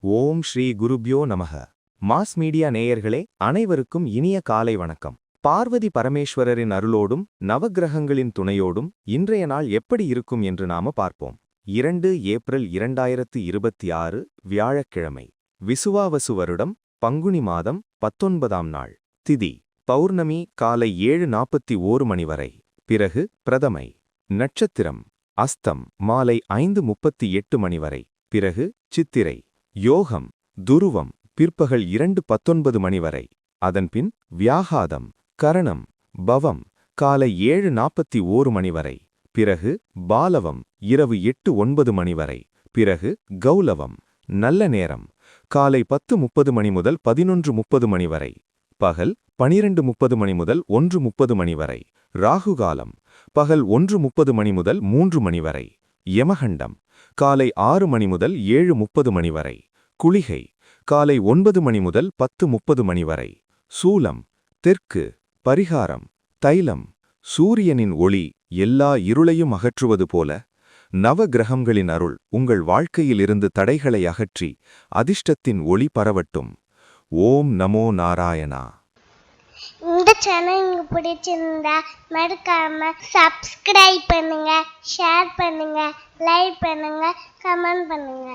ஓம் ஸ்ரீ குருப்யோ நமக. Mass media நேயர்களே அனைவருக்கும் இனிய காலை வணக்கம். பார்வதி பரமேஸ்வரரின் அருளோடும் நவக்கிரகங்களின் துணையோடும் இன்றைய நாள் எப்படி இருக்கும் என்று நாம பார்ப்போம். 2 ஏப்ரல் 2026 வியாழக்கிழமை. விசுவாவசு வருடம் பங்குனி மாதம் 19ஆம் நாள். திதி பௌர்ணமி காலை 7:41 மணி வரை. பிறகு பிரதமை. நட்சத்திரம் அஸ்தம் மாலை 5:38 மணி வரை. பிறகு சித்திரை. யோகம் துருவம் பிற்பகல் 2:19 மணி வரை. அதன்பின் வியாகாதம் கரணம் பவம் காலை 7:41 மணி வரை. பிறகு பாலவம் இரவு 8:09 மணி வரை. பிறகு கௌலவம் நல்ல நேரம் காலை 10:30 மணி முதல் 11:30 மணி வரை. பகல் 12:30 மணி முதல் 1:30 மணி வரை. ராகுகாலம் பகல் 1:30 மணி முதல் 3 மணி வரை. யமகண்டம் காலை 6 மணி முதல் 7:30 மணி வரை. குளிகை காலை 9 மணி முதல் 10:30 மணி வரை. சூலம் தெற்கு. பரிகாரம் தைலம். சூரியனின் ஒளி எல்லா இருளையும் அகற்றுவது போல நவக்கிரகங்களின் அருள் உங்கள் வாழ்க்கையிலிருந்து தடைகளை அகற்றி அதிர்ஷ்டத்தின் ஒளி பரவட்டும். ஓம் நமோ நாராயணா. இந்த சேனல் உங்களுக்கு பிடிச்சிருந்தா மறக்காம சப்ஸ்கிரைப் பண்ணுங்க, ஷேர் பண்ணுங்க, லைக் பண்ணுங்க, கமெண்ட் பண்ணுங்க.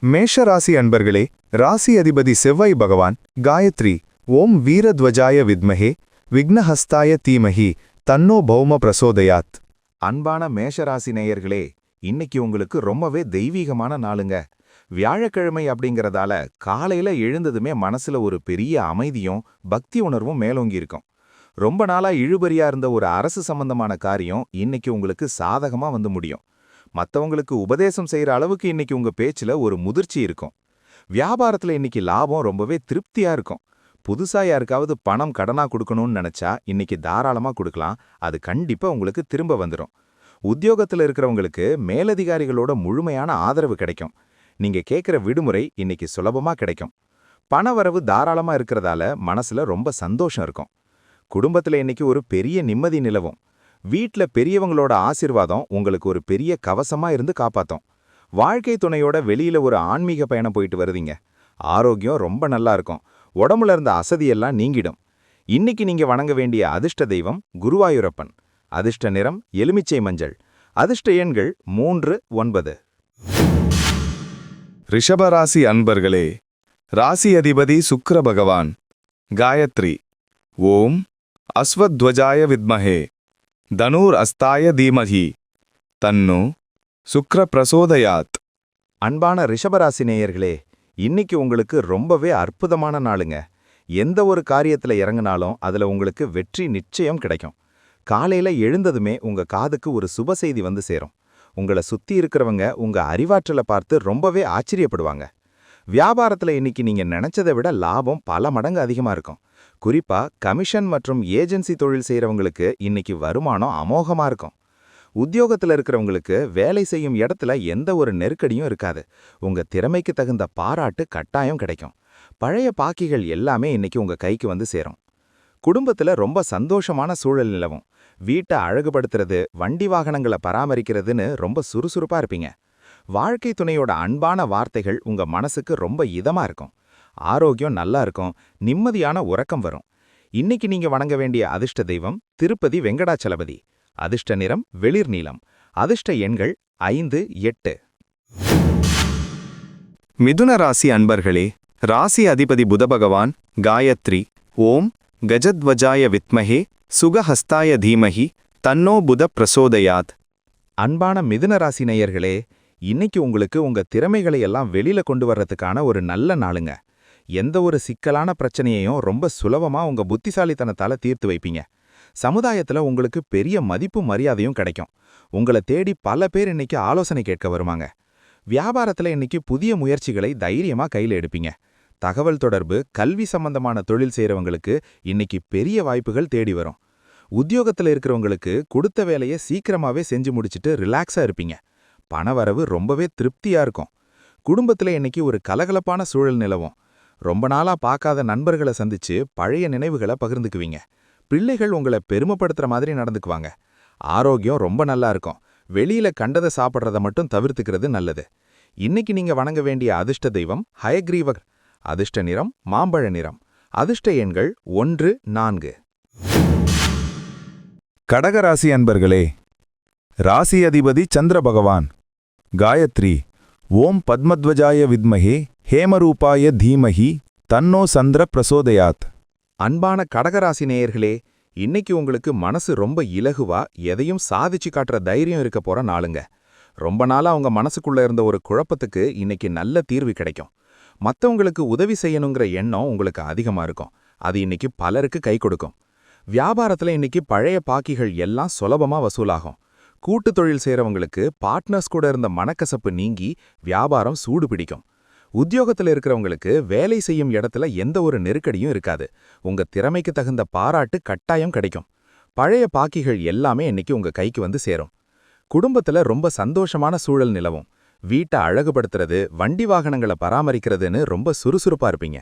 மேஷராசி அன்பர்களே, ராசி அதிபதி செவ்வாய் பகவான் காயத்ரி ஓம் வீரத்வஜாய வித்மஹே விக்னஹஸ்தாய தீமஹி தன்னோ பௌம பிரசோதயாத். அன்பான மேஷராசி நேயர்களே, இன்னைக்கு உங்களுக்கு ரொம்பவே தெய்வீகமான நாளுங்க. வியாழக்கிழமை அப்படிங்கறதால காலையில எழுந்ததுமே மனசுல ஒரு பெரிய அமைதியும் பக்தி உணர்வும் மேலோங்கி இருக்கும். ரொம்ப நாளா இழுபறியா இருந்த ஒரு அரசு சம்பந்தமான காரியம் இன்னைக்கு உங்களுக்கு சாதகமா வந்து முடியும். மத்தவங்களுக்கு உபதேசம் செய்யற அளவுக்கு இன்னைக்கு உங்க பேச்சுல ஒரு முதிர்ச்சி இருக்கும். வியாபாரத்துல இன்னைக்கு லாபம் ரொம்பவே திருப்தியா இருக்கும். புதுசா யாருக்காவது பணம் கடனா கொடுக்கணும்னு நினைச்சா இன்னைக்கு தாராளமா கொடுக்கலாம். அது கண்டிப்பா உங்களுக்கு திரும்ப வந்துடும். உத்தியோகத்துல இருக்கிறவங்களுக்கு மேலதிகாரிகளோட முழுமையான ஆதரவு கிடைக்கும். நீங்க கேட்கிற விடுமுறை இன்னைக்கு சுலபமா கிடைக்கும். பணவரவு தாராளமா இருக்கிறதால மனசுல ரொம்ப சந்தோஷம் இருக்கும். குடும்பத்துல இன்னைக்கு ஒரு பெரிய நிம்மதி நிலவும். வீட்ல பெரியவங்களோட ஆசீர்வாதம் உங்களுக்கு ஒரு பெரிய கவசமா இருந்து காப்பாத்தும். வாழ்க்கை துணையோட வெளியில ஒரு ஆன்மீக பயணம் போயிட்டு வருவீங்க. ஆரோக்கியம் ரொம்ப நல்லா இருக்கும். உடம்புல இருந்த அசதியெல்லாம் நீங்கிடும். இன்னைக்கு நீங்க வணங்க வேண்டிய அதிர்ஷ்ட தெய்வம் குருவாயூரப்பன். அதிர்ஷ்ட நிறம் எலுமிச்சை மஞ்சள். அதிர்ஷ்ட எண்கள் 3, 9. ரிஷபராசி அன்பர்களே, ராசி அதிபதி சுக்கிர பகவான் காயத்ரி ஓம் அஸ்வத்வஜாய வித்மஹே தனூர் அஸ்தாய தீமஹி தன்னு சுக்ர பிரசோதயாத். அன்பான ரிஷபராசி நேயர்களே, இன்னைக்கு உங்களுக்கு ரொம்பவே அற்புதமான நாளுங்க. எந்த ஒரு காரியத்துல இறங்கினாலும் அதுல உங்களுக்கு வெற்றி நிச்சயம் கிடைக்கும். காலையில எழுந்ததுமே உங்க காதுக்கு ஒரு சுப செய்தி வந்து சேரும். உங்களை சுத்தி இருக்கிறவங்க உங்க அறிவாற்றலை பார்த்து ரொம்பவே ஆச்சரியப்படுவாங்க. வியாபாரத்துல இன்னைக்கு நீங்க நினைச்சதை விட லாபம் பல மடங்கு அதிகமா இருக்கும். குறிப்பா கமிஷன் மற்றும் ஏஜென்சி தொழில் செய்யறவங்களுக்கு இன்னைக்கு வருமானம் அமோகமா இருக்கும். உத்தியோகத்துல இருக்கிறவங்களுக்கு வேலை செய்யும் இடத்துல எந்த ஒரு நெருக்கடியும் இருக்காது. உங்க திறமைக்கு தகுந்த பாராட்டு கட்டாயம் கிடைக்கும். பழைய பாக்கிகள் எல்லாமே இன்னைக்கு உங்க கைக்கு வந்து சேரும். குடும்பத்துல ரொம்ப சந்தோஷமான சூழல் நிலவும். வீட்டை அழகுபடுத்துறது, வண்டி வாகனங்களை பராமரிக்கிறதுன்னு ரொம்ப சுறுசுறுப்பா இருப்பீங்க. வாழ்க்கை துணையோட அன்பான வார்த்தைகள் உங்க மனசுக்கு ரொம்ப இதமா இருக்கும். ஆரோக்கியம் நல்லா இருக்கும். நிம்மதியான உறக்கம் வரும். இன்னைக்கு நீங்க வணங்க வேண்டிய அதிர்ஷ்ட தெய்வம் திருப்பதி வெங்கடாச்சலபதி. அதிர்ஷ்ட நிறம் வெளிர் நீலம். அதிர்ஷ்ட எண்கள் 5, 8. மிதுன ராசி அன்பர்களே, ராசி அதிபதி புத பகவான் காயத்ரி ஓம் கஜத்வஜாய வித்மஹே சுகஹஸ்தாய தீமஹி தன்னோ புத பிரசோதயாத். அன்பான மிதுன ராசி நேயர்களே, இன்னைக்கு உங்களுக்கு உங்க திறமைகளை எல்லாம் வெளியில கொண்டு வர்றதுக்கான ஒரு நல்ல நாளுங்க. எந்த ஒரு சிக்கலான பிரச்சனையையும் ரொம்ப சுலபமா உங்க புத்திசாலித்தனத்தால தீர்த்து வைப்பீங்க. சமுதாயத்துல உங்களுக்கு பெரிய மதிப்பு மரியாதையும் கிடைக்கும். உங்களை தேடி பல பேர் இன்னைக்கு ஆலோசனை கேட்க வருவாங்க. வியாபாரத்துல இன்னைக்கு புதிய முயற்சிகளை தைரியமா கையில எடுப்பீங்க. தகவல் தொடர்பு, கல்வி சம்பந்தமான தொழில் செய்யறவங்களுக்கு இன்னைக்கு பெரிய வாய்ப்புகள் தேடி வரும். உத்தியோகத்துல இருக்கிறவங்களுக்கு கொடுத்த வேலையை சீக்கிரமாவே செஞ்சு முடிச்சுட்டு ரிலாக்ஸா இருப்பீங்க. பணவரவு ரொம்பவே திருப்தியா இருக்கும். குடும்பத்துல இன்னைக்கு ஒரு கலகலப்பான சூழல் நிலவும். ரொம்ப நாளா பார்க்காத நண்பர்களை சந்திச்சு பழைய நினைவுகளை பகிர்ந்துக்குவீங்க. பிள்ளைகள் உங்களை பெருமைப்படுத்துற மாதிரி நடந்துக்குவாங்க. ஆரோக்கியம் ரொம்ப நல்லா இருக்கும். வெளியில கண்டதை சாப்பிட்றத மட்டும் தவிர்த்துக்கிறது நல்லது. இன்னைக்கு நீங்க வணங்க வேண்டிய அதிர்ஷ்ட தெய்வம் ஹயக்ரீவர். அதிர்ஷ்ட நிறம் மாம்பழ நிறம். அதிர்ஷ்ட எண்கள் 1, 4. கடகராசி அன்பர்களே, ராசி அதிபதி சந்திர பகவான். காயத்ரி. ஓம் பத்மத்வஜாய வித்மஹே ஹேமரூபாய தீமஹி தன்னோ சந்திர பிரசோதயாத். அன்பான கடகராசி நேயர்களே, இன்னைக்கு உங்களுக்கு மனசு ரொம்ப இலகுவா எதையும் சாதிச்சு காட்டுற தைரியம் இருக்க போற நாளுங்க. ரொம்ப நாளா அவங்க மனசுக்குள்ள இருந்த ஒரு குழப்பத்துக்கு இன்னைக்கு நல்ல தீர்வு கிடைக்கும். மத்தவங்களுக்கு உதவி செய்யணுங்கிற எண்ணம் உங்களுக்கு அதிகமா இருக்கும். அது இன்னைக்கு பலருக்கு கை கொடுக்கும். வியாபாரத்துல இன்னைக்கு பழைய பாக்கிகள் எல்லாம் சுலபமா வசூலாகும். கூட்டு தொழில் செய்றவங்களுக்கு பார்ட்னர்ஸ் கூட இருந்த மனக்கசப்பு நீங்கி வியாபாரம் சூடு பிடிக்கும். உத்தியோகத்துல இருக்கிறவங்களுக்கு வேலை செய்யும் இடத்துல எந்த ஒரு நெருக்கடியும் இருக்காது. உங்க திறமைக்கு தகுந்த பாராட்டு கட்டாயம் கிடைக்கும். பழைய பாக்கிகள் எல்லாமே இன்னைக்கு உங்க கைக்கு வந்து சேரும். குடும்பத்துல ரொம்ப சந்தோஷமான சூழல் நிலவும். வீட்டை அழகுபடுத்துறது, வண்டி வாகனங்களை பராமரிக்கிறதுன்னு ரொம்ப சுறுசுறுப்பா இருப்பீங்க.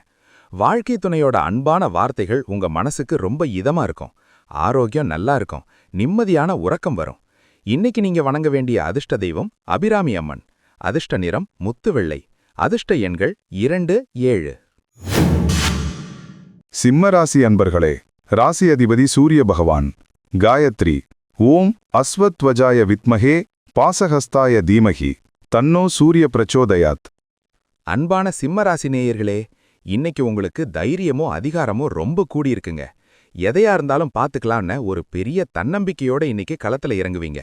வாழ்க்கை துணையோட அன்பான வார்த்தைகள் உங்க மனசுக்கு ரொம்ப இதமா இருக்கும். ஆரோக்கியம் நல்லா இருக்கும். நிம்மதியான உறக்கம் வரும். இன்னைக்கு நீங்க வணங்க வேண்டிய அதிர்ஷ்ட தெய்வம் அபிராமி அம்மன். அதிர்ஷ்ட நிறம் முத்து வெள்ளை. அதிர்ஷ்ட எண்கள் 2, 7. சிம்மராசி அன்பர்களே, ராசி அதிபதி சூரிய பகவான். காயத்ரி. ஓம் அஸ்வத்வஜாய வித்மஹே பாசஹஸ்தாய தீமஹி தன்னோ சூரிய பிரச்சோதயாத். அன்பான சிம்மராசி நேயர்களே, இன்னைக்கு உங்களுக்கு தைரியமோ அதிகாரமோ ரொம்ப கூடியிருக்குங்க. எதையா இருந்தாலும் பாத்துக்கலாம்னு ஒரு பெரிய தன்னம்பிக்கையோட இன்னைக்கு களத்துல இறங்குவீங்க.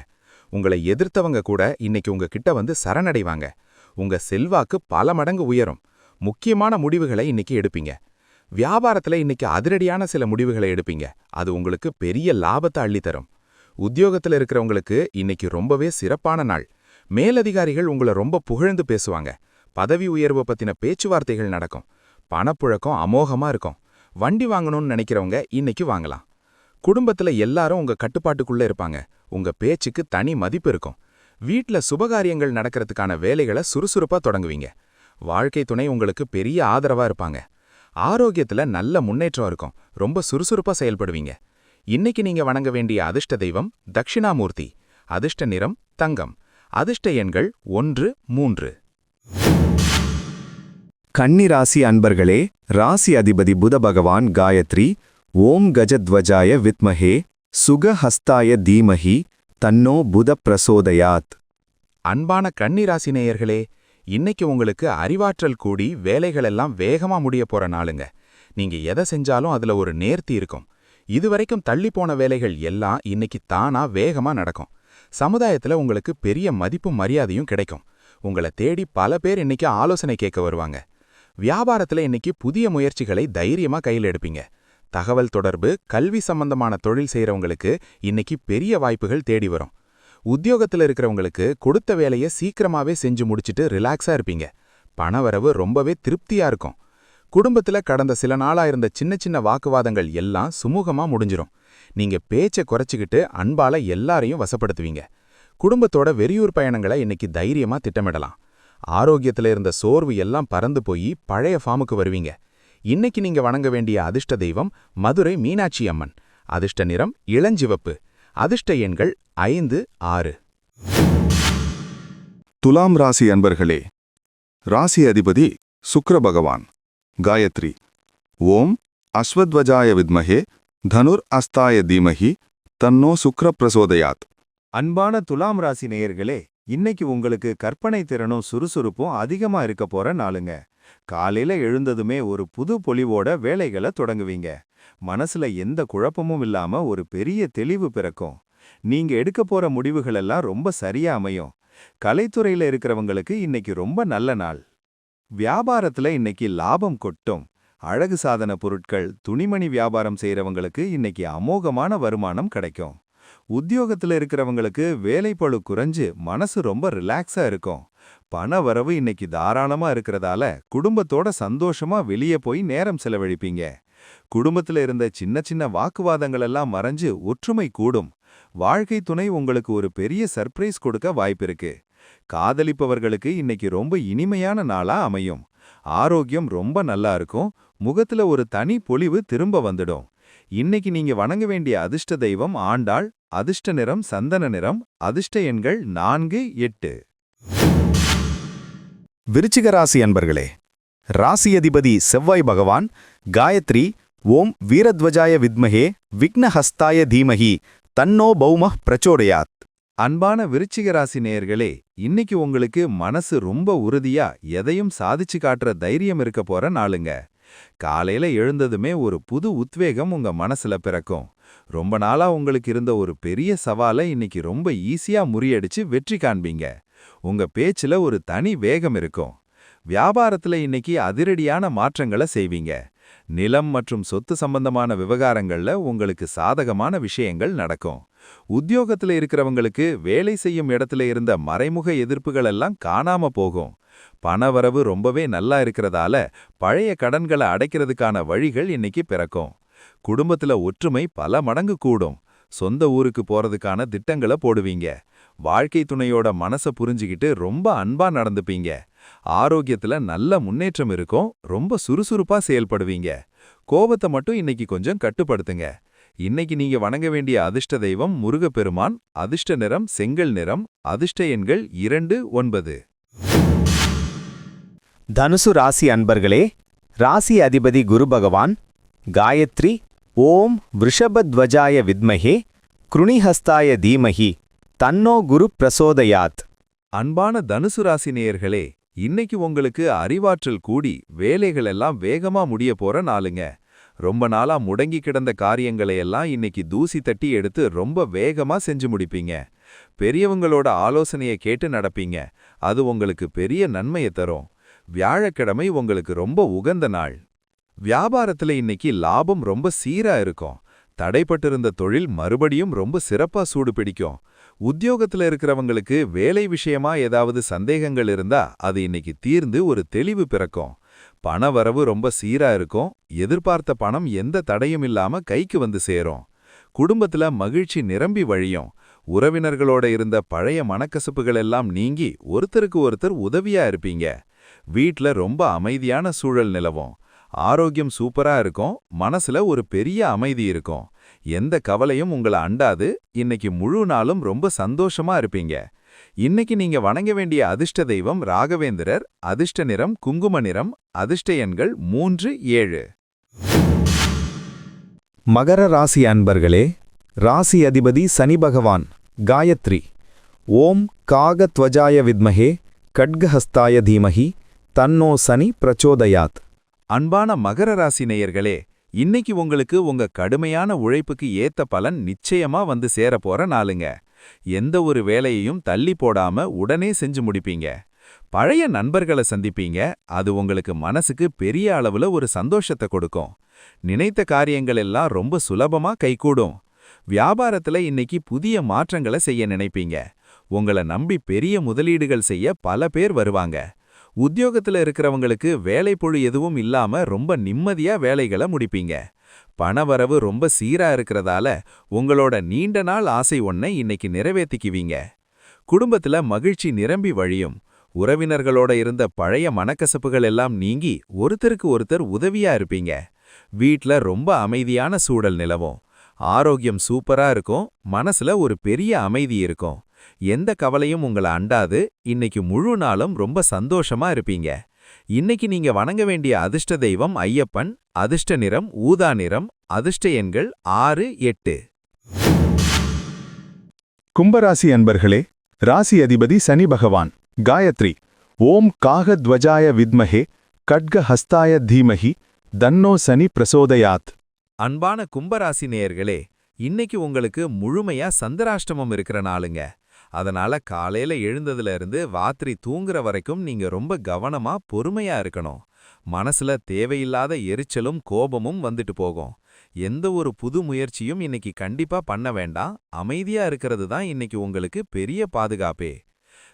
உங்களை எதிர்த்தவங்க கூட இன்னைக்கு உங்க கிட்ட வந்து சரணடைவாங்க. உங்க செல்வாக்கு பல மடங்கு உயரும். முக்கியமான முடிவுகளை இன்னைக்கு எடுப்பீங்க. வியாபாரத்துல இன்னைக்கு அதிரடியான சில முடிவுகளை எடுப்பீங்க. அது உங்களுக்கு பெரிய லாபத்தை அள்ளித்தரும். உத்தியோகத்துல இருக்கிறவங்களுக்கு இன்னைக்கு ரொம்பவே சிறப்பான நாள். மேலதிகாரிகள் உங்களை ரொம்ப புகழ்ந்து பேசுவாங்க. பதவி உயர்வு பத்தின பேச்சுவார்த்தைகள் நடக்கும். பணப்புழக்கம் அமோகமா இருக்கும். வண்டி வாங்கணும்னு நினைக்கிறவங்க இன்னைக்கு வாங்கலாம். குடும்பத்துல எல்லாரும் உங்க கட்டுப்பாட்டுக்குள்ள இருப்பாங்க. உங்க பேச்சுக்கு தனி மதிப்பு இருக்கும். வீட்ல சுபகாரியங்கள் நடக்கிறதுக்கான வேலைகளை சுறுசுறுப்பா தொடங்குவீங்க. வாழ்க்கை துணை உங்களுக்கு பெரிய ஆதரவா இருப்பாங்க. ஆரோக்கியத்துல நல்ல முன்னேற்றம் இருக்கும். ரொம்ப சுறுசுறுப்பா செயல்படுவீங்க. இன்னைக்கு நீங்க வணங்க வேண்டிய அதிர்ஷ்ட தெய்வம் தக்ஷிணாமூர்த்தி. அதிர்ஷ்ட நிறம் தங்கம். அதிர்ஷ்ட எண்கள் 1, 3. கன்னிராசி அன்பர்களே, ராசி அதிபதி புத பகவான். காயத்ரி. ஓம் கஜத்வஜாய வித்மஹே சுகஹஸ்தாய தீமஹி தன்னோ புத பிரசோதயாத். அன்பான கன்னிராசி நேயர்களே, இன்னைக்கு உங்களுக்கு அறிவாற்றல் கூடி வேலைகளெல்லாம் வேகமா முடிய போற நாளுங்க. நீங்க எதை செஞ்சாலும் அதுல ஒரு நேர்த்தி இருக்கும். இதுவரைக்கும் தள்ளிப்போன வேலைகள் எல்லாம் இன்னைக்கு தானா வேகமா நடக்கும். சமுதாயத்துல உங்களுக்கு பெரிய மதிப்பும் மரியாதையும் கிடைக்கும். உங்களை தேடி பல பேர் இன்னைக்கு ஆலோசனை கேட்க வருவாங்க. வியாபாரத்துல இன்னைக்கு புதிய முயற்சிகளை தைரியமா கையில் எடுப்பீங்க. தகவல் தொடர்பு, கல்வி சம்பந்தமான தொழில் செய்யறவங்களுக்கு இன்னைக்கு பெரிய வாய்ப்புகள் தேடி வரும். உத்தியோகத்துல இருக்கிறவங்களுக்கு கொடுத்த வேலையை சீக்கிரமாவே செஞ்சு முடிச்சிட்டு ரிலாக்ஸா இருப்பீங்க. பணவரவு ரொம்பவே திருப்தியா இருக்கும். குடும்பத்துல கடந்த சில நாளா இருந்த சின்ன சின்ன வாக்குவாதங்கள் எல்லாம் சுமூகமா முடிஞ்சிரும். நீங்க பேச்சை குறைச்சிக்கிட்டு அன்பால எல்லாரையும் வசப்படுத்துவீங்க. குடும்பத்தோட வெளியூர் பயணங்களை இன்னைக்கு தைரியமா திட்டமிடலாம். ஆரோக்கியத்துல இருந்த சோர்வு எல்லாம் பறந்து போய் பழைய ஃபார்முக்கு வருவீங்க. இன்னைக்கு நீங்க வணங்க வேண்டிய அதிர்ஷ்ட தெய்வம் மதுரை மீனாட்சி அம்மன். அதிர்ஷ்ட நிறம் இளஞ்சிவப்பு. அதிர்ஷ்ட எண்கள் 5, 6. துலாம் ராசி அன்பர்களே, ராசி அதிபதி சுக்கிர பகவான். காயத்ரி. ஓம் அஸ்வத்வஜாய வித்மஹே தனுர் அஸ்தாய தீமஹி தன்னோ சுக்ர பிரசோதயாத். அன்பான துலாம் ராசி நேயர்களே, இன்னைக்கு உங்களுக்கு கற்பனை திறனும் சுறுசுறுப்பும் அதிகமா இருக்க போற நாளுங்க. காலையில எழுந்ததுமே ஒரு புது பொலிவோட வேலைகளை தொடங்குவீங்க. மனசுல எந்த குழப்பமும் இல்லாம ஒரு பெரிய தெளிவு பிறக்கும். நீங்க எடுக்க போற முடிவுகளெல்லாம் ரொம்ப சரியா அமையும். கலைத்துறையில இருக்கிறவங்களுக்கு இன்னைக்கு ரொம்ப நல்ல நாள். வியாபாரத்துல இன்னைக்கு லாபம் கொட்டும். அழகு சாதன பொருட்கள், துணிமணி வியாபாரம் செய்யறவங்களுக்கு இன்னைக்கு அமோகமான வருமானம் கிடைக்கும். உத்தியோகத்துல இருக்கிறவங்களுக்கு வேலைப்பளு குறைஞ்சு மனசு ரொம்ப ரிலாக்ஸா இருக்கும். பண வரவு இன்னைக்கு தாராளமா இருக்கிறதால குடும்பத்தோட சந்தோஷமா வெளியே போய் நேரம் செலவழிப்பீங்க. குடும்பத்துல இருந்த சின்ன சின்ன வாக்குவாதங்கள் எல்லாம் மறைஞ்சு ஒற்றுமை கூடும். வாழ்க்கை துணை உங்களுக்கு ஒரு பெரிய சர்ப்ரைஸ் கொடுக்க வாய்ப்பிருக்கு. காதலிப்பவர்களுக்கு இன்னைக்கு ரொம்ப இனிமையான நாளா அமையும். ஆரோக்கியம் ரொம்ப நல்லா இருக்கும். முகத்துல ஒரு தனி பொலிவு திரும்ப வந்துடும். இன்னைக்கு நீங்க வணங்க வேண்டிய அதிர்ஷ்ட தெய்வம் ஆண்டாள். அதிர்ஷ்ட நிறம் சந்தன நிறம். அதிர்ஷ்ட எண்கள் 4, 8. விருச்சிக ராசி அன்பர்களே, ராசி அதிபதி செவ்வாய் பகவான் காயத்ரி ஓம் வீரத்வஜாய வித்மஹே விக்னஹஸ்தாய தீமஹி தன்னோ பௌமஹ் பிரச்சோடயாத். அன்பான விருச்சிக ராசி நேயர்களே, இன்னைக்கு உங்களுக்கு மனசு ரொம்ப உறுதியா எதையும் சாதிச்சு காட்டுற தைரியம் இருக்க போற நாளுங்க. காலையில எழுந்ததுமே ஒரு புது உத்வேகம் உங்க மனசுல பிறக்கும். ரொம்ப நாளா உங்களுக்கு இருந்த ஒரு பெரிய சவாலை இன்னைக்கு ரொம்ப ஈஸியா முறியடிச்சு வெற்றி காண்பீங்க. உங்க பேச்சுல ஒரு தனி வேகம் இருக்கும். வியாபாரத்துல இன்னைக்கு அதிரடியான மாற்றங்களை செய்வீங்க. நிலம் மற்றும் சொத்து சம்பந்தமான விவகாரங்கள்ல உங்களுக்கு சாதகமான விஷயங்கள் நடக்கும். உத்தியோகத்துல இருக்கிறவங்களுக்கு வேலை செய்யும் இடத்துல இருந்த மறைமுக எதிர்ப்புகள் எல்லாம் காணாம போகும். பணவரவு ரொம்பவே நல்லா இருக்கிறதால பழைய கடன்களை அடைக்கிறதுக்கான வழிகள் இன்னைக்கு பிறக்கும். குடும்பத்துல ஒற்றுமை பல மடங்கு கூடும். சொந்த ஊருக்கு போறதுக்கான திட்டங்களை போடுவீங்க. வாழ்க்கை துணையோட மனசை புரிஞ்சுக்கிட்டு ரொம்ப அன்பா நடந்துப்பீங்க. ஆரோக்கியத்துல நல்ல முன்னேற்றம் இருக்கும். ரொம்ப சுறுசுறுப்பா செயல்படுவீங்க. கோபத்தை மட்டும் இன்னைக்கு கொஞ்சம் கட்டுப்படுத்துங்க. இன்னைக்கு நீங்க வணங்க வேண்டிய அதிர்ஷ்ட தெய்வம் முருகப்பெருமான். அதிர்ஷ்ட நிறம் செங்கல் நிறம். அதிர்ஷ்ட எண்கள் 2, 9. தனுசு ராசி அன்பர்களே, ராசி அதிபதி குரு பகவான் காயத்ரி ஓம் விருஷபத்வஜாய வித்மஹே க்ருணிஹஸ்தாய தீமஹி தன்னோ குரு பிரசோதயாத். அன்பான தனுசு ராசி நேயர்களே, இன்னைக்கு உங்களுக்கு அறிவாற்றல் கூடி வேலைகள் எல்லாம் வேகமா முடிய போற நாளுங்க. ரொம்ப நாளா முடங்கி கிடந்த காரியங்களையெல்லாம் இன்னைக்கு தூசி தட்டி எடுத்து ரொம்ப வேகமா செஞ்சு முடிப்பீங்க. பெரியவங்களோட ஆலோசனையை கேட்டு நடப்பீங்க. அது உங்களுக்கு பெரிய நன்மையை தரும். வியாழக்கிழமை உங்களுக்கு ரொம்ப உகந்த நாள். வியாபாரத்துல இன்னைக்கு லாபம் ரொம்ப சீரா இருக்கும். தடைப்பட்டிருந்த தொழில் மறுபடியும் ரொம்ப சிறப்பா சூடு பிடிக்கும். உத்தியோகத்துல இருக்கிறவங்களுக்கு வேலை விஷயமா ஏதாவது சந்தேகங்கள் இருந்தா அது இன்னைக்கு தீர்ந்து ஒரு தெளிவு பிறக்கும். பண வரவு ரொம்ப சீரா இருக்கும். எதிர்பார்த்த பணம் எந்த தடையும் இல்லாம கைக்கு வந்து சேரும். குடும்பத்துல மகிழ்ச்சி நிரம்பி வழியும். உறவினர்களோட இருந்த பழைய மனக்கசப்புகள் எல்லாம் நீங்கி ஒருத்தருக்கு ஒருத்தர் உதவியா இருப்பீங்க. வீட்ல ரொம்ப அமைதியான சூழல் நிலவும். ஆரோக்கியம் சூப்பரா இருக்கும். மனசுல ஒரு பெரிய அமைதி இருக்கும். எந்த கவலையும் உங்களை அண்டாது. இன்னைக்கு முழு நாளும் ரொம்ப சந்தோஷமா இருப்பீங்க. இன்னைக்கு நீங்க வணங்க வேண்டிய அதிர்ஷ்ட தெய்வம் ராகவேந்திரர். அதிர்ஷ்ட நிறம் குங்கும நிறம். அதிர்ஷ்ட எண்கள் 3, 7. மகர ராசி அன்பர்களே, ராசி அதிபதி சனி பகவான் காயத்ரி ஓம் காகத்வஜாய வித்மஹே கட்கஹஸ்தாய தீமஹி தன்னோ சனி பிரச்சோதயாத். அன்பான மகர ராசி நேயர்களே, இன்னைக்கு உங்களுக்கு உங்க கடுமையான உழைப்புக்கு ஏத்த பலன் நிச்சயமா வந்து சேரப்போற நாளுங்க. எந்த ஒரு வேலையையும் தள்ளி போடாம உடனே செஞ்சு முடிப்பீங்க. பழைய நண்பர்களை சந்திப்பீங்க. அது உங்களுக்கு மனசுக்கு பெரிய அளவுல ஒரு சந்தோஷத்தை கொடுக்கும். நினைத்த காரியங்கள் எல்லாம் ரொம்ப சுலபமா கைகூடும். வியாபாரத்துல இன்னைக்கு புதிய மாற்றங்களை செய்ய நினைப்பீங்க. உங்களை நம்பி பெரிய முதலீடுகள் செய்ய பல பேர் வருவாங்க. உத்தியோகத்துல இருக்கிறவங்களுக்கு வேலைப்பொழு எதுவும் இல்லாம ரொம்ப நிம்மதியா வேலைகளை முடிப்பீங்க. பணவரவு ரொம்ப சீரா இருக்கிறதால உங்களோட நீண்ட நாள் ஆசை ஒன்னை இன்னைக்கு நிறைவேத்திக்குவீங்க. குடும்பத்துல மகிழ்ச்சி நிரம்பி வழியும். உறவினர்களோட இருந்த பழைய மனக்கசப்புகள் எல்லாம் நீங்கி ஒருத்தருக்கு ஒருத்தர் உதவியா இருப்பீங்க. வீட்ல ரொம்ப அமைதியான சூழல் நிலவும். ஆரோக்கியம் சூப்பரா இருக்கும். மனசுல ஒரு பெரிய அமைதி இருக்கும். எந்த கவலையும் உங்களை அண்டாது. இன்னைக்கு முழு நாளும் ரொம்ப சந்தோஷமா இருப்பீங்க. இன்னைக்கு நீங்க வணங்க வேண்டிய அதிர்ஷ்ட தெய்வம் ஐயப்பன். அதிர்ஷ்ட நிறம் ஊதா நிறம். அதிர்ஷ்ட எண்கள் 6, 8. கும்பராசி அன்பர்களே, ராசி அதிபதி சனி பகவான் காயத்ரி ஓம் காகத்வஜாய வித்மஹே கட்கஹஸ்தாய தீமஹி தன்னோ சனி பிரசோதயாத். அன்பான கும்பராசி நேயர்களே, இன்னைக்கு உங்களுக்கு முழுமையா சந்திராஷ்டமம் இருக்கிற நாளுங்க. அதனால காலையில எழுந்ததுல இருந்து ராத்திரி தூங்குற வரைக்கும் நீங்க ரொம்ப கவனமா பொறுமையா இருக்கணும். மனசுல தேவையில்லாத எரிச்சலும் கோபமும் வந்துட்டு போகும். எந்த ஒரு புது முயற்சியும் இன்னைக்கு கண்டிப்பா பண்ண வேண்டாம். அமைதியா இருக்கிறது தான் இன்னைக்கு உங்களுக்கு பெரிய பாதுகாப்பே.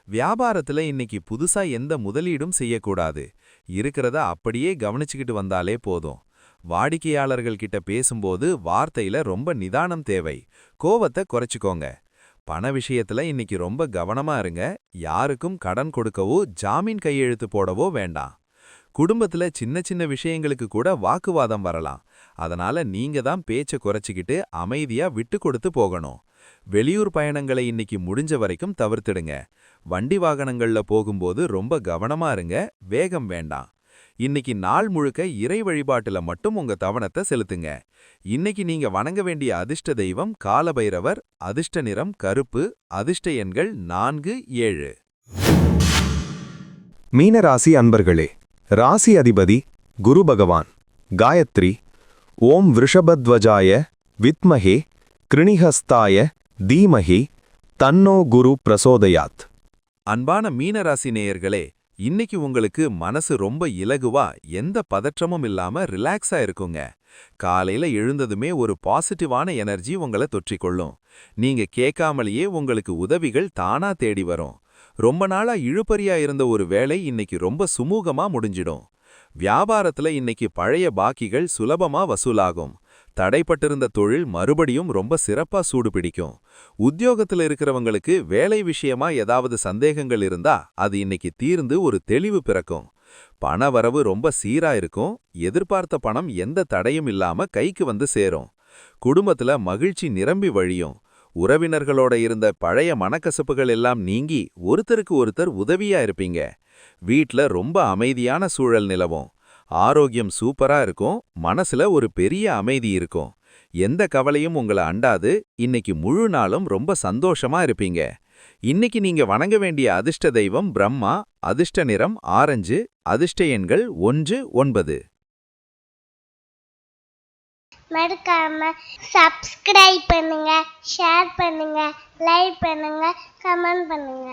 வியாபாரத்துல இன்னைக்கு புதுசா எந்த முதலீடும் செய்யக்கூடாது. இருக்கிறத அப்படியே கவனிச்சுக்கிட்டு வந்தாலே போதும். வாடிக்கையாளர்கள் கிட்ட பேசும்போது வார்த்தையில ரொம்ப நிதானம் தேவை. கோவத்தை குறைச்சுக்கோங்க. பண விஷயத்துல இன்னைக்கு ரொம்ப கவனமா இருங்க. யாருக்கும் கடன் கொடுக்கவோ ஜாமீன் கையெழுத்து போடவோ வேண்டாம். குடும்பத்துல சின்ன சின்ன விஷயங்களுக்கு கூட வாக்குவாதம் வரலாம். அதனால நீங்க தான் பேச்சை குறைச்சிக்கிட்டு அமைதியா விட்டு கொடுத்து போகணும். வெளியூர் பயணங்களை இன்னைக்கு முடிஞ்ச வரைக்கும் தவிர்த்திடுங்க. வண்டி வாகனங்கள்ல போகும்போது ரொம்ப கவனமா இருங்க, வேகம் வேண்டாம். இன்னைக்கு நாள் முழுக்க இறை வழிபாட்டுல மட்டும் உங்க கவனத்தை செலுத்துங்க. இன்னைக்கு நீங்க வணங்க வேண்டிய அதிர்ஷ்ட தெய்வம் காலபைரவர், அதிர்ஷ்ட நிறம் கருப்பு, அதிர்ஷ்ட எண்கள் 4, 7. மீனராசி அன்பர்களே, ராசி அதிபதி குரு பகவான். காயத்ரி. ஓம் விருஷபத்வஜாய வித்மஹே கிருணிஹஸ்தாய தீமஹி தன்னோ குரு பிரசோதயாத். அன்பான மீனராசி நேயர்களே, இன்னைக்கு உங்களுக்கு மனசு ரொம்ப இலகுவா, எந்த பதற்றமும் இல்லாம ரிலாக்ஸா இருக்குங்க. காலையில எழுந்ததுமே ஒரு பாசிட்டிவான எனர்ஜி உங்களை தொற்றிக்கொள்ளும். நீங்க கேட்காமலேயே உங்களுக்கு உதவிகள் தானா தேடி வரும். ரொம்ப நாளா இழுபறியா இருந்த ஒரு வேலை இன்னைக்கு ரொம்ப சுமூகமா முடிஞ்சிடும். வியாபாரத்துல இன்னைக்கு பழைய பாக்கிகள் சுலபமா வசூலாகும். தடைப்பட்டிருந்த தொழில் மறுபடியும் ரொம்ப சிறப்பா சூடுபிடிக்கும். உத்தியோகத்துல இருக்கிறவங்களுக்கு வேலை விஷயமா ஏதாவது சந்தேகங்கள் இருந்தா அது இன்னைக்கு தீர்ந்து ஒரு தெளிவு பிறக்கும். பண வரவு ரொம்ப சீரா இருக்கும். எதிர்பார்த்த பணம் எந்த தடையும் இல்லாம கைக்கு வந்து சேரும். குடும்பத்துல மகிழ்ச்சி நிரம்பி வழியும். உறவினர்களோட இருந்த பழைய மனக்கசப்புகள் எல்லாம் நீங்கி ஒருத்தருக்கு ஒருத்தர் உதவியா இருப்பீங்க. வீட்ல ரொம்ப அமைதியான சூழல் நிலவும். ஆரோக்கியம் சூப்பரா இருக்கும். மனசுல ஒரு பெரிய அமைதி இருக்கும். எந்த கவலையும் உங்களை அண்டாது. இன்னைக்கு முழு நாளும் ரொம்ப சந்தோஷமா இருப்பீங்க. இன்னைக்கு நீங்க வணங்க வேண்டிய அதிர்ஷ்ட தெய்வம் பிரம்மா, அதிர்ஷ்ட நிறம் ஆரஞ்சு, அதிர்ஷ்ட எண்கள் 1, 9. மறக்காம சப்ஸ்கிரைப் பண்ணுங்க, ஷேர் பண்ணுங்க, லைக் பண்ணுங்க, கமெண்ட் பண்ணுங்க.